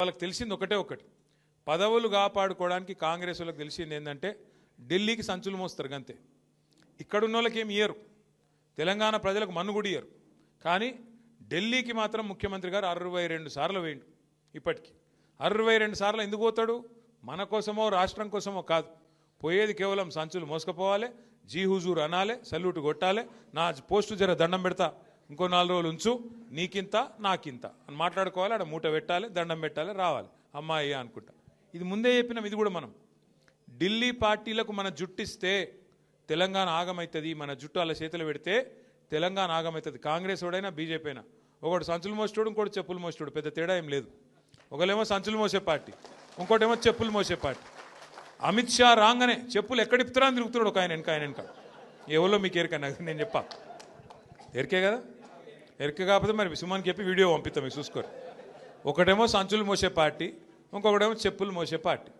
వాళ్ళకి తెలిసింది ఒకటి పదవులు కాపాడుకోవడానికి కాంగ్రెస్ వాళ్ళకి తెలిసింది ఏంటంటే ఢిల్లీకి సంచులు మోస్తారు అంతే. ఇక్కడున్న వాళ్ళకి ఏమి ఇయ్యరు, తెలంగాణ ప్రజలకు మన్ను కూడా ఇయ్యరు. కానీ ఢిల్లీకి మాత్రం ముఖ్యమంత్రి గారు 62 సార్లు వేయండు. ఇప్పటికీ 62 సార్లు ఎందుకు పోతాడు? మన కోసమో రాష్ట్రం కోసమో కాదు, పోయేది కేవలం సంచులు మోసుకపోవాలి, జీ హుజూర్ అనాలి, సల్యూట్ కొట్టాలి, నా పోస్టు జర దండం పెడతా, ఇంకో 4 రోజులు ఉంచు, నీకింత నాకింత అని మాట్లాడుకోవాలి, ఆడ మూట పెట్టాలి, దండం పెట్టాలి, రావాలి అమ్మాయి అనుకుంటా. ఇది ముందే చెప్పినాం. ఇది కూడా మనం ఢిల్లీ పార్టీలకు మన జుట్టిస్తే తెలంగాణ ఆగమవుతుంది, మన జుట్టు అలా చేతులు పెడితే తెలంగాణ ఆగమవుతుంది. కాంగ్రెస్ వాడైనా బీజేపీ అయినా ఒకటి సంచులు మోసేటోడు, ఇంకోటి చెప్పులు మోసేటోడు, పెద్ద తేడా ఏం లేదు. ఒకళ్ళేమో సంచులు మోసే పార్టీ, ఇంకోటేమో చెప్పులు మోసే పార్టీ. అమిత్ షా రాగానే చెప్పులు ఎక్కడ ఇప్పుతురా అని తిరుగుతున్నాడు ఒక ఆయన వెనక. ఎవరో మీకు ఎరికన్నా నేను చెప్పా, ఎరికే కదా, ఎరికే కాకపోతే మరి సుమన్కి చెప్పి వీడియో పంపిస్తాం మీకు చూసుకోరు. ఒకటేమో సంచులు మోసే పార్టీ, ఇంకొకటేమో చెప్పులు మోసే పార్టీ.